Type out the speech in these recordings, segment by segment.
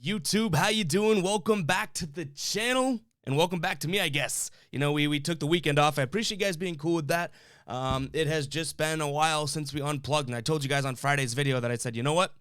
YouTube, how you doing? Welcome back to the channel, and welcome back to me, I guess. You know, we took the weekend off. I appreciate you guys being cool with that. It has just been a while since we unplugged, and I told you guys on Friday's video that I said, you know what?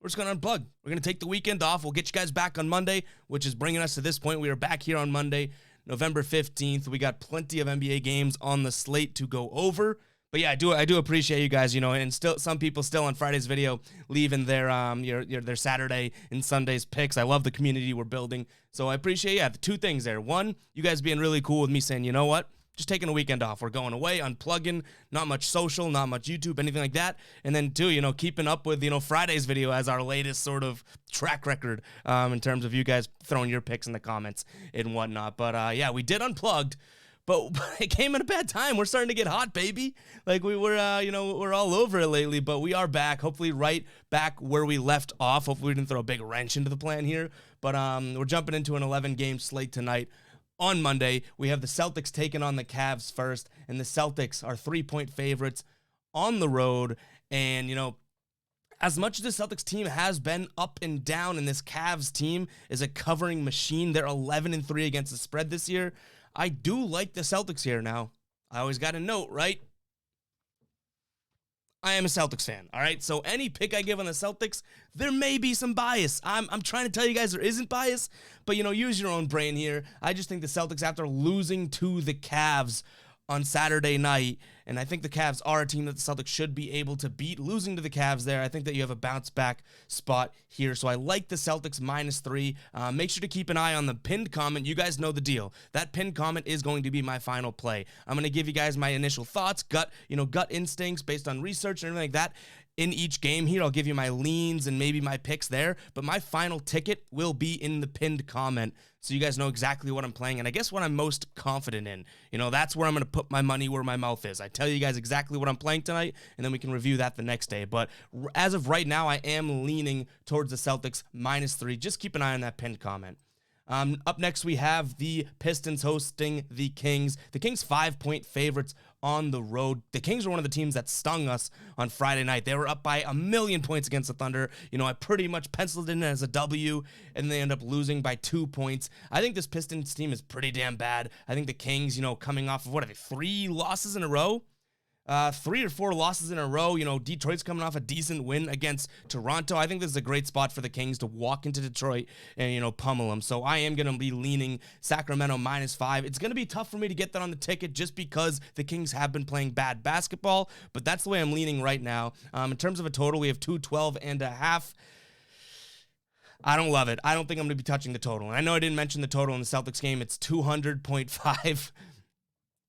We're just going to unplug. We're going to take the weekend off. We'll get you guys back on Monday, which is bringing us to this point. We are back here on Monday, November 15th. We got plenty of NBA games on the slate to go over. But yeah, I do appreciate you guys, you know, and still some people still on Friday's video leaving their their Saturday and Sunday's picks. I love the community we're building. So I appreciate, the two things there. One, you guys being really cool with me saying, you know what? Just taking a weekend off. We're going away, unplugging, not much social, not much YouTube, anything like that. And then two, you know, keeping up with, Friday's video as our latest sort of track record in terms of you guys throwing your picks in the comments and whatnot. But yeah, we did unplugged. But it came at a bad time. We're starting to get hot, baby. Like we were, we're all over it lately, but we are back. Hopefully right back where we left off. Hopefully we didn't throw a big wrench into the plan here. But we're jumping into an 11-game slate tonight. On Monday, we have the Celtics taking on the Cavs first, and the Celtics are 3-point favorites on the road. And, as much as the Celtics team has been up and down, and this Cavs team is a covering machine, they're 11-3 against the spread this year. I do like the Celtics here now. I always got to note, right? I am a Celtics fan, all right? So any pick I give on the Celtics, there may be some bias. I'm trying to tell you guys there isn't bias, but, use your own brain here. I just think the Celtics, after losing to the Cavs on Saturday night, and I think the Cavs are a team that the Celtics should be able to beat. Losing to the Cavs there, I think that you have a bounce back spot here. So I like the Celtics -3. Make sure to keep an eye on the pinned comment. You guys know the deal. That pinned comment is going to be my final play. I'm going to give you guys my initial thoughts, gut instincts based on research and everything like that. In each game here, I'll give you my leans and maybe my picks there, but my final ticket will be in the pinned comment, so you guys know exactly what I'm playing, and I guess what I'm most confident in. That's where I'm going to put my money where my mouth is. I tell you guys exactly what I'm playing tonight, and then we can review that the next day, but as of right now, I am leaning towards the Celtics -3. Just keep an eye on that pinned comment. Up next, we have the Pistons hosting the Kings. The Kings 5-point favorites on the road. The Kings were one of the teams that stung us on Friday night. They were up by 1,000,000 points against the Thunder. I pretty much penciled in as a W, and they end up losing by 2 points. I think this Pistons team is pretty damn bad. I think the Kings, coming off of, 3 losses in a row? 3 or 4 losses in a row. Detroit's coming off a decent win against Toronto. I think this is a great spot for the Kings to walk into Detroit and, pummel them. So I am going to be leaning Sacramento -5. It's going to be tough for me to get that on the ticket just because the Kings have been playing bad basketball, but that's the way I'm leaning right now. In terms of a total, we have 212.5. I don't love it. I don't think I'm going to be touching the total. And I know I didn't mention the total in the Celtics game. It's 200.5.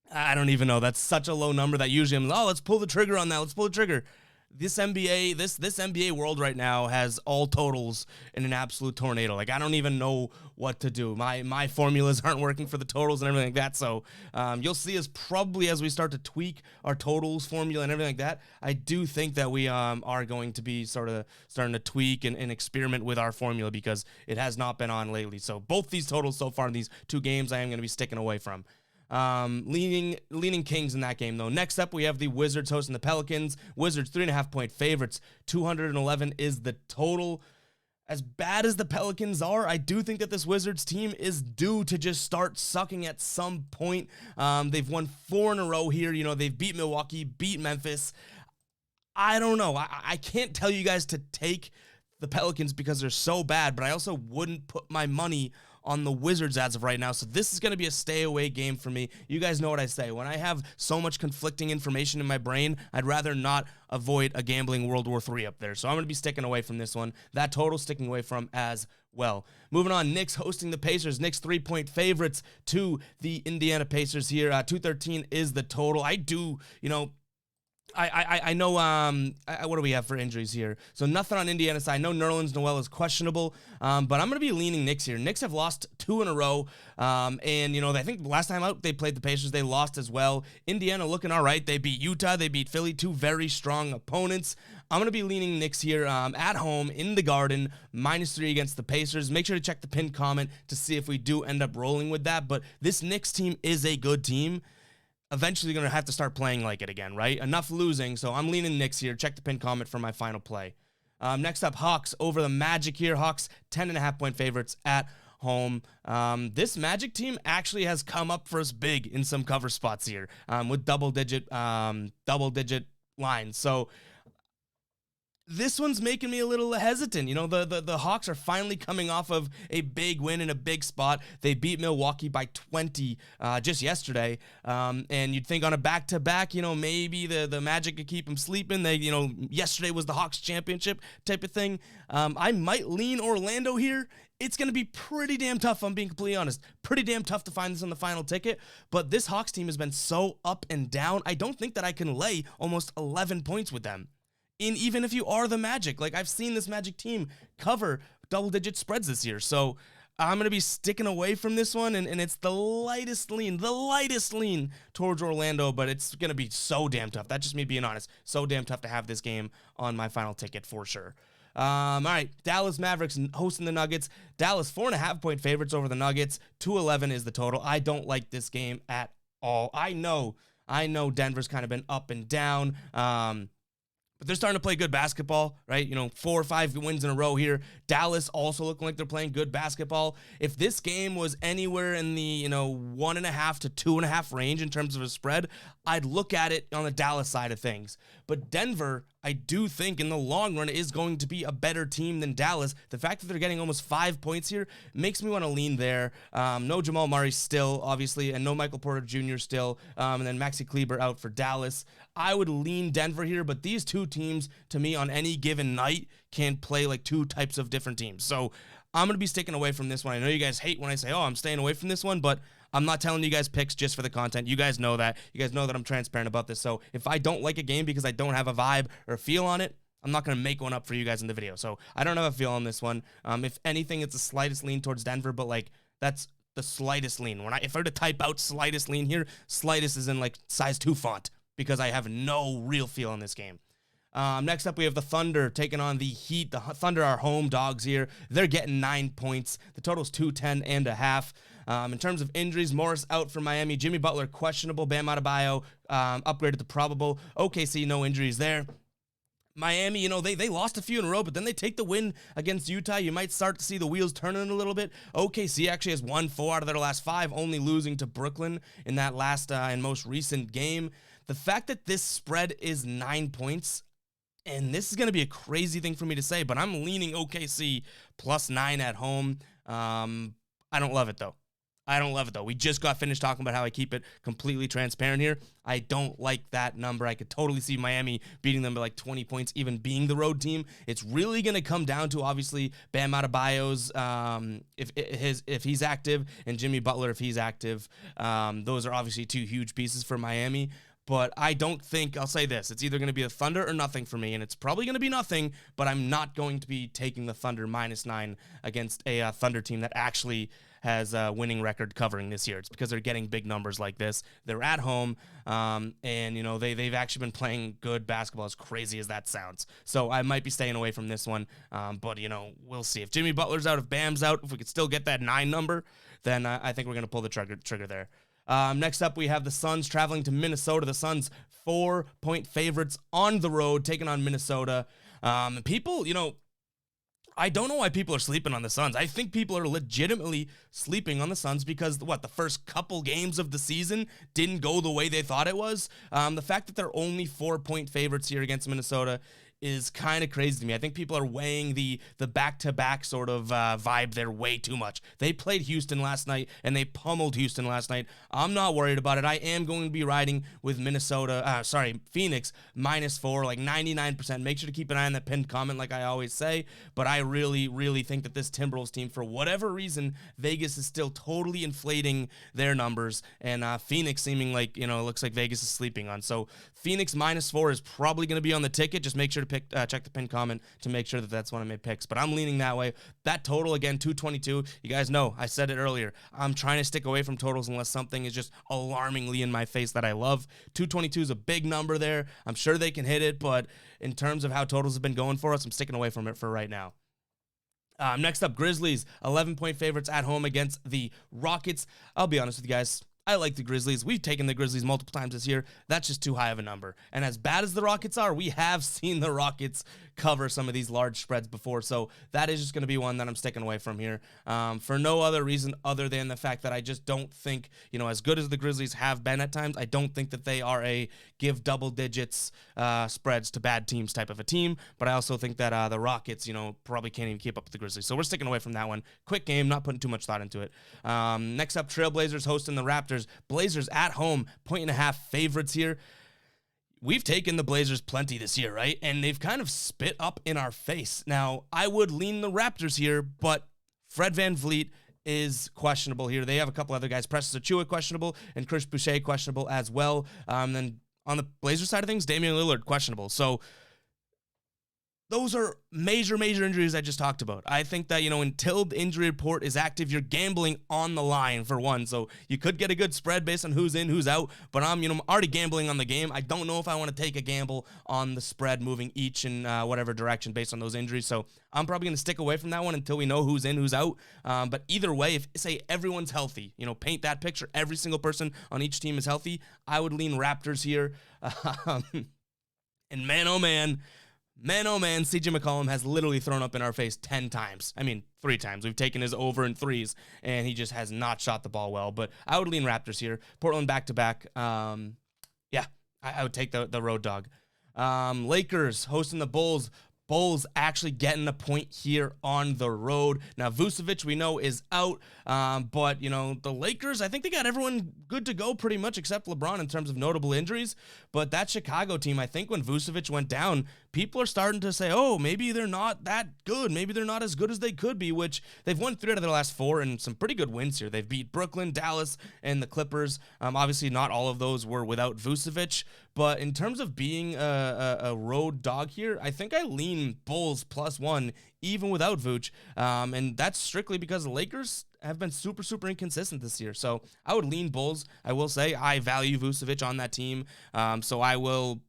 I don't even know. That's such a low number that usually I'm, let's pull the trigger on that. Let's pull the trigger. This NBA, this NBA world right now has all totals in an absolute tornado. Like, I don't even know what to do. My formulas aren't working for the totals and everything like that. So you'll see us probably as we start to tweak our totals formula and everything like that. I do think that we are going to be sort of starting to tweak and experiment with our formula because it has not been on lately. So both these totals so far in these 2 games, I am going to be sticking away from. Leaning Kings in that game, though. Next up, we have the Wizards hosting the Pelicans. Wizards 3.5-point favorites. 211 is the total. As bad as the Pelicans are, I do think that this Wizards team is due to just start sucking at some point. They've won 4 in a row here. They've beat Milwaukee, beat Memphis. I don't know. I can't tell you guys to take the Pelicans because they're so bad, but I also wouldn't put my money on the Wizards as of right now. So this is going to be a stay away game for me. You guys know what I say. When I have so much conflicting information in my brain, I'd rather not avoid a gambling World War III up there. So I'm going to be sticking away from this one. That total sticking away from as well. Moving on, Knicks hosting the Pacers. Knicks 3-point favorites to the Indiana Pacers here. 213 is the total. I do, I know, what do we have for injuries here? So nothing on Indiana's side. I know Nerlens Noel is questionable, but I'm going to be leaning Knicks here. Knicks have lost 2 in a row, and, I think the last time out they played the Pacers, they lost as well. Indiana looking all right. They beat Utah. They beat Philly, 2 very strong opponents. I'm going to be leaning Knicks here at home in the Garden, -3 against the Pacers. Make sure to check the pinned comment to see if we do end up rolling with that, but this Knicks team is a good team. Eventually going to have to start playing like it again, right? Enough losing, so I'm leaning Knicks here. Check the pinned comment for my final play. Next up, Hawks over the Magic here. Hawks 10.5-point favorites at home. This Magic team actually has come up for us big in some cover spots here with double-digit lines. So this one's making me a little hesitant. You know, the Hawks are finally coming off of a big win in a big spot. They beat Milwaukee by 20 just yesterday. And you'd think on a back-to-back, you know, maybe the Magic could keep them sleeping. Yesterday was the Hawks championship type of thing. I might lean Orlando here. It's going to be pretty damn tough, I'm being completely honest. Pretty damn tough to find this on the final ticket. But this Hawks team has been so up and down. I don't think that I can lay almost 11 points with them. Even if you are the Magic. Like, I've seen this Magic team cover double-digit spreads this year. So I'm going to be sticking away from this one, and it's the lightest lean towards Orlando, but it's going to be so damn tough. That's just me being honest. So damn tough to have this game on my final ticket for sure. All right, Dallas Mavericks hosting the Nuggets. Dallas 4.5-point favorites over the Nuggets. 211 is the total. I don't like this game at all. I know Denver's kind of been up and down. But they're starting to play good basketball, right? You know, 4 or 5 wins in a row here. Dallas also looking like they're playing good basketball. If this game was anywhere in the, 1.5 to 2.5 range in terms of a spread, I'd look at it on the Dallas side of things. But Denver, I do think in the long run is going to be a better team than Dallas. The fact that they're getting almost 5 points here makes me want to lean there. No Jamal Murray still, obviously, and no Michael Porter Jr. still, and then Maxi Kleber out for Dallas. I would lean Denver here, but these two teams, to me, on any given night, can play like two types of different teams. So I'm going to be sticking away from this one. I know you guys hate when I say, oh, I'm staying away from this one, but I'm not telling you guys picks just for the content. You guys know that. You guys know that I'm transparent about this. So if I don't like a game because I don't have a vibe or a feel on it, I'm not going to make one up for you guys in the video. So I don't have a feel on this one. If anything, it's the slightest lean towards Denver, but like that's the slightest lean. If I were to type out slightest lean here, slightest is in like size 2 font because I have no real feel on this game. Next up, we have the Thunder taking on the Heat. The Thunder are home dogs here. They're getting 9 points. The total's 210.5. In terms of injuries, Morris out for Miami. Jimmy Butler questionable. Bam Adebayo upgraded to probable. OKC, no injuries there. Miami, they lost a few in a row, but then they take the win against Utah. You might start to see the wheels turning a little bit. OKC actually has won 4 out of their last 5, only losing to Brooklyn in that last and most recent game. The fact that this spread is 9 points, and this is going to be a crazy thing for me to say, but I'm leaning OKC plus 9 at home. I don't love it, though. We just got finished talking about how I keep it completely transparent here. I don't like that number. I could totally see Miami beating them by like 20 points, even being the road team. It's really going to come down to, obviously, Bam Adebayo's, if he's active, and Jimmy Butler if he's active. Those are obviously 2 huge pieces for Miami. But I don't think, I'll say this, it's either going to be a Thunder or nothing for me, and it's probably going to be nothing, but I'm not going to be taking the Thunder -9 against a Thunder team that actually has a winning record covering this year. It's because they're getting big numbers like this. They're at home, and, they've actually been playing good basketball, as crazy as that sounds. So I might be staying away from this one, but, we'll see. If Jimmy Butler's out, if Bam's out, if we could still get that 9 number, then I think we're going to pull the trigger there. Next up, we have the Suns traveling to Minnesota. The Suns 4-point favorites on the road, taking on Minnesota. People, I don't know why people are sleeping on the Suns. I think people are legitimately sleeping on the Suns because, the first couple games of the season didn't go the way they thought it was. The fact that they're only 4-point favorites here against Minnesota is kind of crazy to me. I think people are weighing the back-to-back sort of vibe there way too much. They played Houston last night, and they pummeled Houston last night. I'm not worried about it. I am going to be riding with Phoenix, -4, like 99%. Make sure to keep an eye on that pinned comment like I always say, but I really, really think that this Timberwolves team, for whatever reason, Vegas is still totally inflating their numbers, and Phoenix seeming like, it looks like Vegas is sleeping on. So Phoenix -4 is probably going to be on the ticket. Just make sure to check the pinned comment to make sure that that's one of my picks, but I'm leaning that way. That total, again, 222. You guys know, I said it earlier, I'm trying to stick away from totals unless something is just alarmingly in my face that I love. 222 is a big number there. I'm sure they can hit it, but in terms of how totals have been going for us, I'm sticking away from it for right now. Next up, Grizzlies, 11-point favorites at home against the Rockets. I'll be honest with you guys, I like the Grizzlies. We've taken the Grizzlies multiple times this year. That's just too high of a number. And as bad as the Rockets are, we have seen the Rockets cover some of these large spreads before. So that is just going to be one that I'm sticking away from here for no other reason other than the fact that I just don't think, as good as the Grizzlies have been at times, I don't think that they are a give double digits spreads to bad teams type of a team. But I also think that the Rockets, probably can't even keep up with the Grizzlies. So we're sticking away from that one. Quick game, not putting too much thought into it. Next up, Trailblazers hosting the Raptors. Blazers at home, 1.5 favorites here. We've taken the Blazers plenty this year, right? And they've kind of spit up in our face. Now, I would lean the Raptors here, but Fred VanVleet is questionable here. They have a couple other guys. Precious Achiuwa questionable and Chris Boucher questionable as well. Then on the Blazers side of things, Damian Lillard questionable. So those are major injuries I just talked about. I think that, until the injury report is active, you're gambling on the line for one. So you could get a good spread based on who's in, who's out. But I'm already gambling on the game. I don't know if I want to take a gamble on the spread moving each in whatever direction based on those injuries. So I'm probably going to stick away from that one until we know who's in, who's out. But either way, if, say, everyone's healthy, paint that picture, every single person on each team is healthy, I would lean Raptors here. And man, oh man, CJ McCollum has literally thrown up in our face 10 times. I mean, 3 times. We've taken his over in threes, and he just has not shot the ball well. But I would lean Raptors here. Portland back-to-back. I would take the road dog. Lakers hosting the Bulls. Bulls actually getting a point here on the road. Now, Vucevic, we know, is out, but, the Lakers, I think they got everyone good to go pretty much except LeBron in terms of notable injuries, but that Chicago team, I think when Vucevic went down, people are starting to say, oh, maybe they're not that good. Maybe they're not as good as they could be, which they've won 3 out of their last 4 and some pretty good wins here. They've beat Brooklyn, Dallas, and the Clippers. Obviously, not all of those were without Vucevic, but in terms of being a road dog here, I think I lean Bulls +1, even without Vooch, and that's strictly because the Lakers have been super inconsistent this year. So I would lean Bulls. I will say I value Vucevic on that team, so I will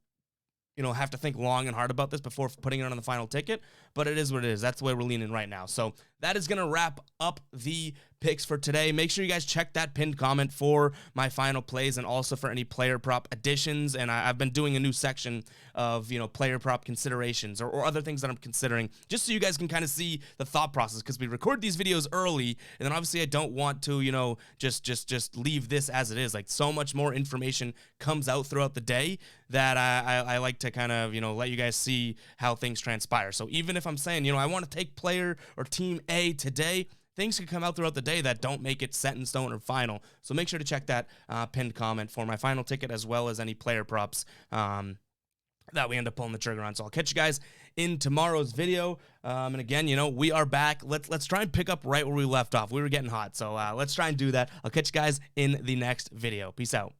have to think long and hard about this before putting it on the final ticket, but it is what it is. That's the way we're leaning right now. So that is going to wrap up the picks for today. Make sure you guys check that pinned comment for my final plays and also for any player prop additions. And I've been doing a new section of, player prop considerations or other things that I'm considering, just so you guys can kind of see the thought process, because we record these videos early, and then obviously I don't want to, just leave this as it is. Like, so much more information comes out throughout the day that I like to kind of, let you guys see how things transpire. So even if I'm saying, I want to take player or team A today, things can come out throughout the day that don't make it set in stone or final. So make sure to check that pinned comment for my final ticket, as well as any player props that we end up pulling the trigger on. So I'll catch you guys in tomorrow's video. And again, we are back. Let's try and pick up right where we left off. We were getting hot, so let's try and do that. I'll catch you guys in the next video. Peace out.